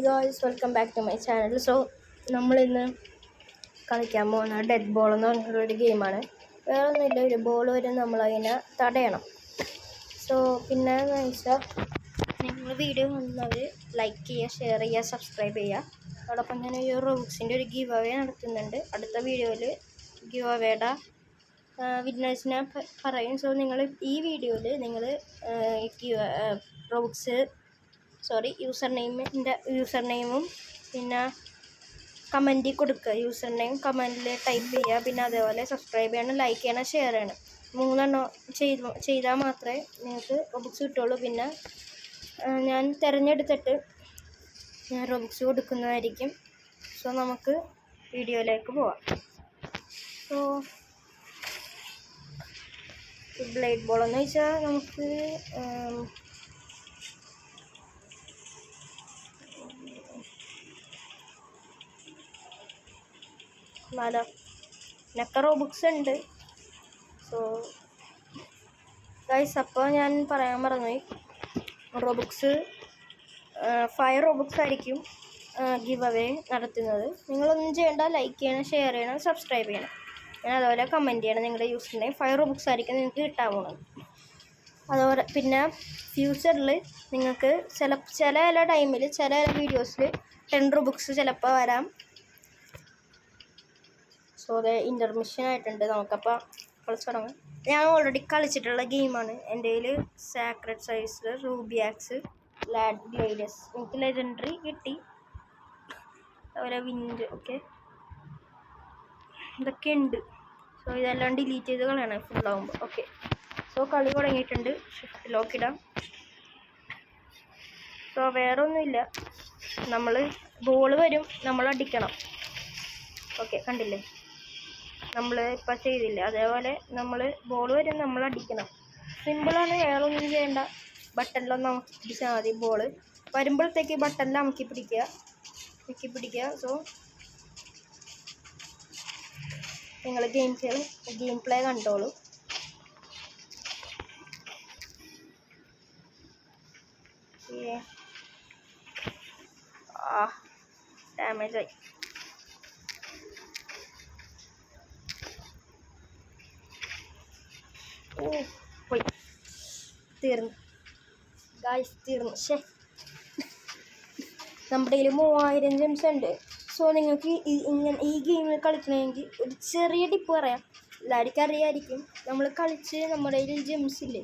Guys, welcome back to my channel. So നമ്മളിന്ന് കളിക്കാൻ പോകുന്ന ഡെഡ് ബോൾ എന്ന് പറഞ്ഞിട്ടുള്ളൊരു ഗെയിമാണ്. വേറെ ഒന്നുമില്ല, ഒരു ബോൾ വരെ നമ്മളതിനെ തടയണം. സോ പിന്നെ എന്ന് വെച്ചാൽ നിങ്ങൾ വീഡിയോ കാണുന്നവർ ലൈക്ക് ചെയ്യുക, ഷെയർ ചെയ്യുക, സബ്സ്ക്രൈബ് ചെയ്യുക. അതോടൊപ്പം ഞാൻ ഈ റോബുക്സിൻ്റെ ഒരു ഗീവ് അവേ നടത്തുന്നുണ്ട്. അടുത്ത വീഡിയോയിൽ ഗീവ് അവേയുടെ വിന്നേഴ്സിനെ പറയും. സോ നിങ്ങൾ ഈ വീഡിയോയിൽ നിങ്ങൾ റോബുക്സ് യൂസർ നെയിമും പിന്നെ കമൻറ്റിൽ കൊടുക്കുക. യൂസർ നെയിം കമൻറ്റിൽ ടൈപ്പ് ചെയ്യുക. പിന്നെ അതേപോലെ സബ്സ്ക്രൈബ് ചെയ്യണം, ലൈക്ക് ചെയ്യണം, ഷെയർ ചെയ്യണം. 3 ചെയ്താൽ മാത്രമേ നിങ്ങൾക്ക് റോബുക്സ് കിട്ടുള്ളൂ. പിന്നെ ഞാൻ തിരഞ്ഞെടുത്തിട്ട് ഞാൻ റോബുക്സ് കൊടുക്കുന്നതായിരിക്കും. സോ നമുക്ക് വീഡിയോയിലേക്ക് പോവാം. സോ ബ്ലേഡ് ബോൾ എന്ന് വെച്ചാൽ നമുക്ക് നെക്ക റോബുക്സ് ഉണ്ട്. സോ ഗൈസ്, അപ്പോൾ ഞാൻ പറയാൻ മറന്നുപോയി, റോബുക്സ് 5 റോബുക്സ് ആയിരിക്കും ഗിവ് അവേ നടത്തുന്നത്. നിങ്ങളൊന്നും ചെയ്യേണ്ട, ലൈക്ക് ചെയ്യണം, ഷെയർ ചെയ്യണം, സബ്സ്ക്രൈബ് ചെയ്യണം. പിന്നെ അതുപോലെ കമൻറ്റ് ചെയ്യണം. നിങ്ങളുടെ യൂസർ നെയിം 5 റോബുക്സ് ആയിരിക്കും നിങ്ങൾക്ക് കിട്ടാൻ പോകുന്നത്. അതുപോലെ പിന്നെ ഫ്യൂച്ചറിൽ നിങ്ങൾക്ക് ചില ടൈമിൽ ചില വീഡിയോസിൽ 10 റോബുക്സ് ചിലപ്പോൾ വരാം. സോ അത് ഇൻ്റർമിഷൻ ആയിട്ടുണ്ട്. നമുക്കപ്പോൾ കളിച്ച് തുടങ്ങാം. ഞാൻ ഓൾറെഡി കളിച്ചിട്ടുള്ള ഗെയിമാണ്. എൻ്റെ കയ്യിൽ സാക്രഡ് സൈസ്, റൂബിയാക്സ്, ഗ്ലേഡസ്, എനിക്ക് ലെജൻഡറി കിട്ടി. അതുപോലെ വിൻഡ്, ഓക്കെ, ഇതൊക്കെ ഉണ്ട്. സോ ഇതെല്ലാം ഡിലീറ്റ് ചെയ്ത് കളയണം ഫുള്ളാകുമ്പോൾ. ഓക്കെ, സോ കളി തുടങ്ങിയിട്ടുണ്ട്. ഷിഫ്റ്റ് ലോക്ക് ഇടാം. സോ വേറെ ഒന്നുമില്ല, നമ്മൾ ബോൾ വരും, നമ്മൾ അടിക്കണം. ഓക്കെ, കണ്ടില്ലേ, നമ്മൾ ഇപ്പം ചെയ്തില്ലേ, അതേപോലെ നമ്മൾ ബോൾ വരും, നമ്മൾ അടിക്കണം. സിമ്പിളാണ്, വേറെ ഒന്നും ചെയ്യേണ്ട. ബട്ടണിലൊന്ന് അമക്കി പിടിച്ചാൽ മതി. ബോൾ വരുമ്പോഴത്തേക്ക് ബട്ടണിൽ അമക്കി പിടിക്കുക. സോ നിങ്ങൾ ഗെയിം പ്ലേ കണ്ടോളൂ. ഡാമേജ് ആയി. പോയി, തീർന്നു ഗായ്സ്, തീർന്നു. നമ്മുടെ കയ്യിൽ 3000 ജെംസ് ഉണ്ട്. സോ നിങ്ങൾക്ക് ഈ ഗെയിമിൽ കളിക്കണമെങ്കിൽ ഒരു ചെറിയ ടിപ്പ് പറയാം. എല്ലാവർക്കും അറിയാമായിരിക്കും. നമ്മൾ കളിച്ച് നമ്മുടെ കയ്യിൽ ജെംസ് ഇല്ലേ,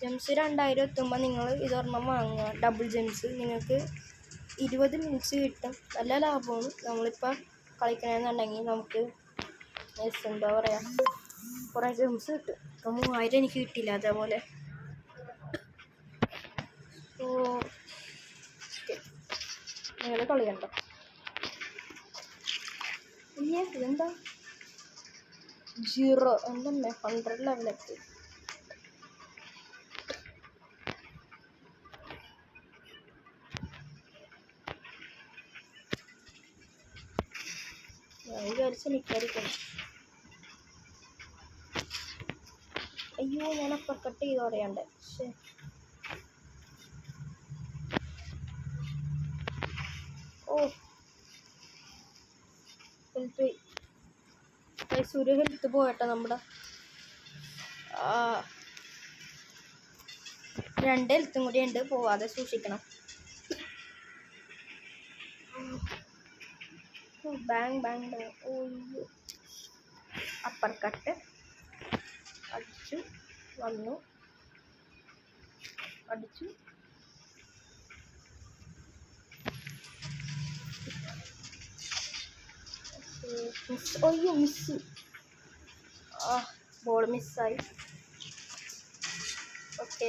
ജെംസ് 2000 എത്തുമ്പോൾ നിങ്ങൾ ഇതൊരെണ്ണം വാങ്ങുക, ഡബിൾ ജെംസ്. നിങ്ങൾക്ക് 20 മിനിറ്റ്സ് കിട്ടും. നല്ല ലാഭമാണ്. നമ്മളിപ്പോൾ കളിക്കണമെന്നുണ്ടെങ്കിൽ നമുക്ക് എന്താ പറയുക, കുറേ ജെംസ് കിട്ടും. ഇപ്പോൾ 3000 എനിക്ക് കിട്ടിയില്ല, അതേപോലെ. സോ നിങ്ങൾ കളി കണ്ടോ? ഇതെന്താ 0 എന്താ 100 ലെവലെത്തി. ഞാൻ വിചാരിച്ച നിൽക്കാതിരിക്കണം. അയ്യോ, ഞാൻ അപ്പർ കട്ട് ചെയ്ത് പറയാണ്ട്. ഒരു ഹെൽത്ത് പോയട്ടെ. നമ്മുടെ 2 ഹെൽത്തും കൂടി ഉണ്ട്, പോവാതെ സൂക്ഷിക്കണം. Bang bang bang. ഓയ്യോ, അപ്പർ കട്ട് അടിച്ചു, വന്നു, അടിച്ചു. അയ്യോ, മിസ്. ബോൾ മിസ്സായി. ഓക്കെ,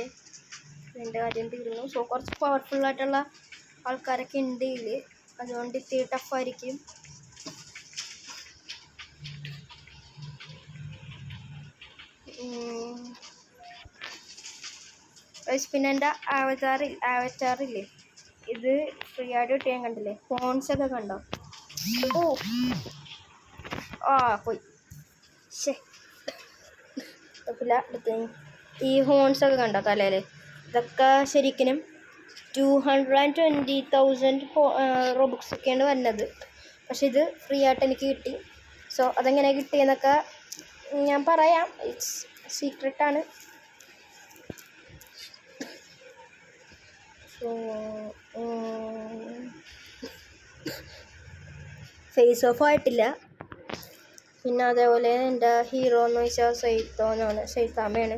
എൻ്റെ കാര്യം തീർന്നു. സോ കുറച്ച് പവർഫുള്ളായിട്ടുള്ള ആൾക്കാരൊക്കെ ഉണ്ട് ഇതിൽ, അതുകൊണ്ട് ഇത്തിരി ടഫായിരിക്കും. പിന്നെ എൻ്റെ ആവറ്റാറില്ലേ, ഇത് ഫ്രീ ആയിട്ട് കിട്ടിയാൽ കണ്ടില്ലേ, ഫോൺസൊക്കെ കണ്ടോ? പോയി. കുഴപ്പമില്ല. ഈ ഹോൺസൊക്കെ കണ്ടോ തലയിൽ? ഇതൊക്കെ ശരിക്കും 220,000 റോബുക്സ് ഒക്കെയാണ് വരുന്നത്. പക്ഷെ ഇത് ഫ്രീ ആയിട്ട് എനിക്ക് കിട്ടി. സോ അതെങ്ങനെ കിട്ടിയെന്നൊക്കെ ഞാൻ പറയാം. ഇറ്റ്സ് സീക്രട്ടാണ്. സോ ഫേസ് ഓഫ് ആയിട്ടില്ല. പിന്നെ അതേപോലെ എൻ്റെ ഹീറോ എന്ന് വെച്ചാൽ സൈത്താമയാണ്.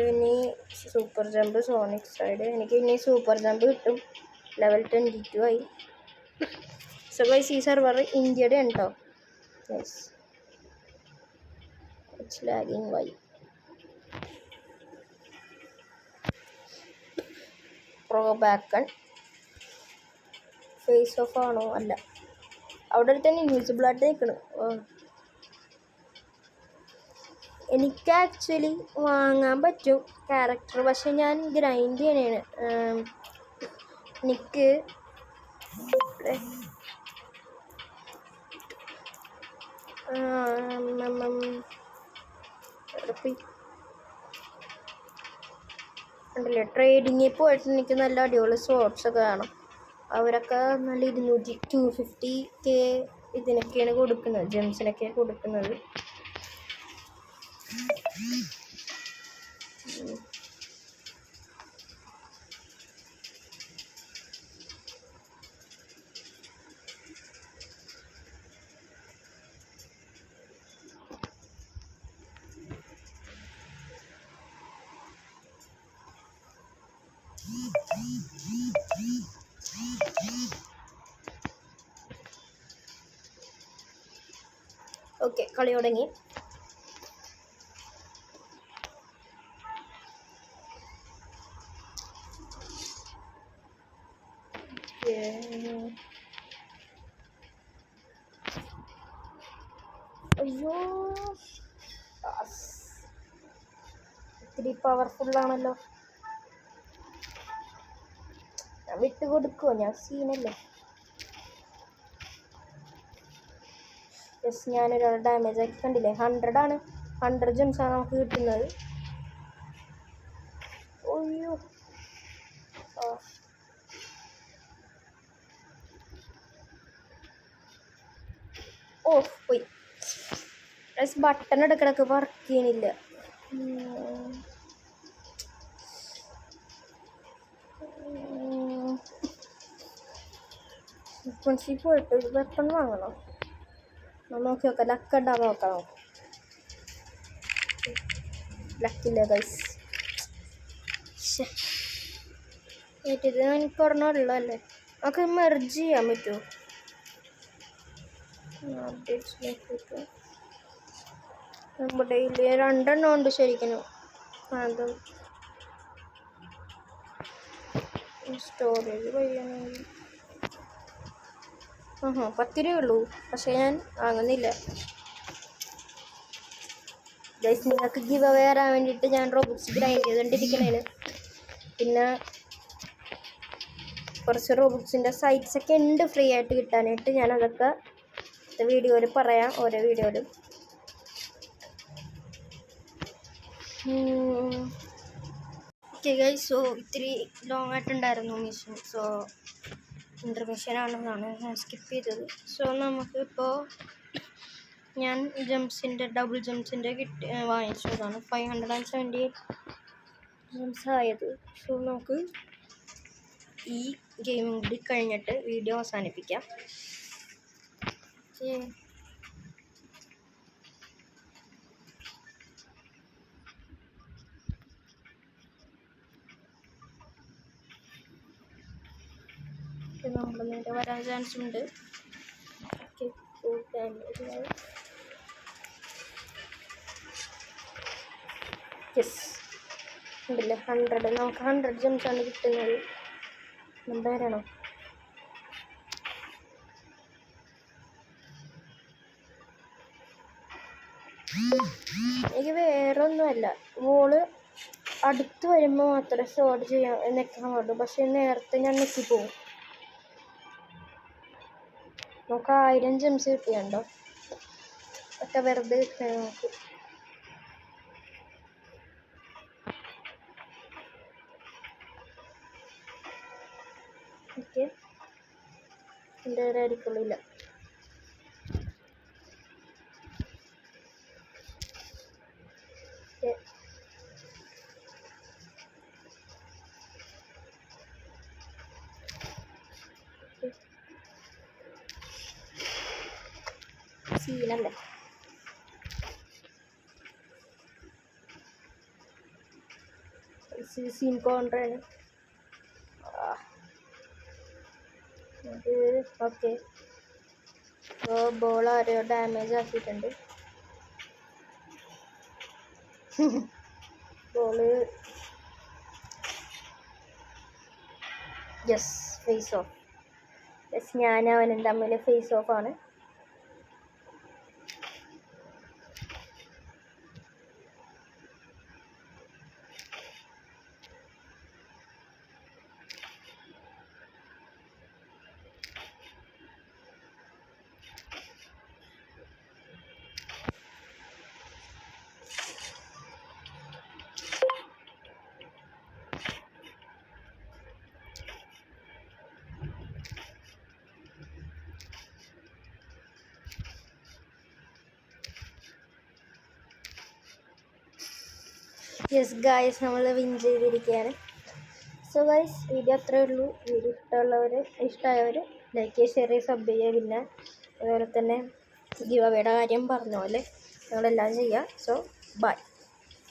ഇനി സൂപ്പർ ജമ്പ് സോണിക് സൈഡ്. എനിക്ക് ഇനി സൂപ്പർ ജമ്പ് കിട്ടും. ലെവൽ 22 ആയി. സോ ഗൈസ്, ഈ സെർവർ ഇന്ത്യയുടെ ഉണ്ടോ? യെസ്, ഇറ്റ്സ് ലാഗിങ് വൈ. പ്രോ ബാക്കൺ ഫേസ് ഓഫ് ആണോ? അല്ല, അവിടെ തന്നെ ഇൻവിസിബിൾ ആയിട്ട് നിൽക്കണം. എനിക്ക് ആക്ച്വലി വാങ്ങാൻ പറ്റും ക്യാരക്ടർ, പക്ഷെ ഞാൻ ഗ്രൈൻഡ് ചെയ്യണേണ്. എനിക്ക് ഉണ്ടല്ലേ, ട്രേഡിങ്ങിൽ പോയിട്ട് എനിക്ക് നല്ല അടിപൊളി സ്പോർട്സ് ഒക്കെ വേണം. അവരൊക്കെ നല്ല 250K ഇതിനൊക്കെയാണ് കൊടുക്കുന്നത്, ജെംസിനൊക്കെയാണ് കൊടുക്കുന്നത്. ഓക്കെ, കളി തുടങ്ങി. അയ്യോ, ഇത്തിരി പവർഫുള്ളാണല്ലോ. ഞാൻ വിട്ട് കൊടുക്കുമോ? ഞാൻ സീനല്ലേ. യെസ്, ഞാനൊരാൾ ഡാമേജ് ആക്കി. കണ്ടില്ലേ, 100 ആണ്. 100 ജെംസാണ് നമുക്ക് കിട്ടുന്നത്. അയ്യോ, ഓ പോയി. ബട്ടൺ ഇടക്കിടക്ക് വർക്ക് ചെയ്യണില്ല. ഫ്രീക്വൻസി പോയിട്ട് ഒരു വെപ്പൺ വാങ്ങണം. നോക്കി നോക്കാം, ലക്ക് ഉണ്ടാകാൻ നോക്കാം. ലക്കില്ല ഗൈസ്. ഇത് എനിക്ക് പറഞ്ഞല്ലോ അല്ലേ. നമുക്ക് മെർജ് ചെയ്യാൻ പറ്റുമോ? നമ്മുടെ കയ്യിൽ 2 എണ്ണം ഉണ്ട് ശരിക്കും. അതും സ്റ്റോറേജ് വഴിയാണെങ്കിൽ 10 രൂപ ഉള്ളൂ. പക്ഷെ ഞാൻ വാങ്ങുന്നില്ല ഗൈസ്. നിങ്ങൾക്ക് ഗിവ് അവേ തരാൻ വേണ്ടിയിട്ട് ഞാൻ റോബുക്സ് ഗ്രൈൻഡ് ചെയ്തുകൊണ്ടിരിക്കണേന്. പിന്നെ കുറച്ച് റോബുക്സിൻ്റെ സൈറ്റ്സ് ഒക്കെ ഉണ്ട് ഫ്രീ ആയിട്ട് കിട്ടാനായിട്ട്. ഞാനതൊക്കെ വീഡിയോയിൽ പറയാം, ഓരോ വീഡിയോയിലും. ഓക്കെ ഗൈസ്, സോ ഇത്തിരി ലോങ് ആയിട്ടുണ്ടായിരുന്നു മിഷൻ. സോ ഇൻ്റർമിഷനാണെന്നാണ് ഞാൻ സ്കിപ്പ് ചെയ്തത്. സോ നമുക്കിപ്പോൾ ഞാൻ ഡബിൾ ജംപ്സിൻ്റെ വാങ്ങിച്ചതാണ്. 578 ജംസ് ആയത്. സോ നമുക്ക് ഈ ഗെയിമും കൂടി കഴിഞ്ഞിട്ട് വീഡിയോ അവസാനിപ്പിക്കാം. ഓക്കെ, നമ്മൾ നേരെ വരാൻ ചാൻസ് ഉണ്ട്. ഓക്കെ, യെസ് ഉണ്ടല്ലേ 100. നമുക്ക് 100 ജംസാണ് കിട്ടുന്നത്. എന്തായാലും എനിക്ക് വേറെ ഒന്നുമല്ല, വോള് അടുത്ത് വരുമ്പോൾ മാത്രമേ ഷോട്ട് ചെയ്യാൻ നിൽക്കാൻ പാടുള്ളൂ. പക്ഷെ നേരത്തെ ഞാൻ നെക്കിപ്പോവും. നമുക്ക് 1000 ജംസ് കിട്ടിയുണ്ടോ? ഒക്കെ വെറുതെ കിട്ടണേ നമുക്ക്. എൻ്റെ വരെ ആയിരിക്കുള്ളൂ. ഇല്ല, സീനല്ലേ. സീൻ കോൺട്രാണ്. ഓക്കെ, ബോൾ ആരെയോ ഡാമേജ് ആക്കിയിട്ടുണ്ട്. Ball yes, face off. Yes, ഞാൻ അവനും തമ്മിൽ ഫേസ് ഓഫ് ആണ്. യെസ് ഗായ്സ്, നമ്മൾ വിൻ ചെയ്തിരിക്കുകയാണ്. സോ ഗൈസ്, വീഡിയോ അത്രയേ ഉള്ളൂ. വീഡിയോ ഇഷ്ടമായവർ ലൈക്ക് ചെയ്യുക, ഷെയർ ചെയ്യുക, സബ് ചെയ്യുക. പിന്നെ അതുപോലെ തന്നെ ഗിവ് അവയുടെ കാര്യം പറഞ്ഞ പോലെ ഞങ്ങളെല്ലാം ചെയ്യുക. So by.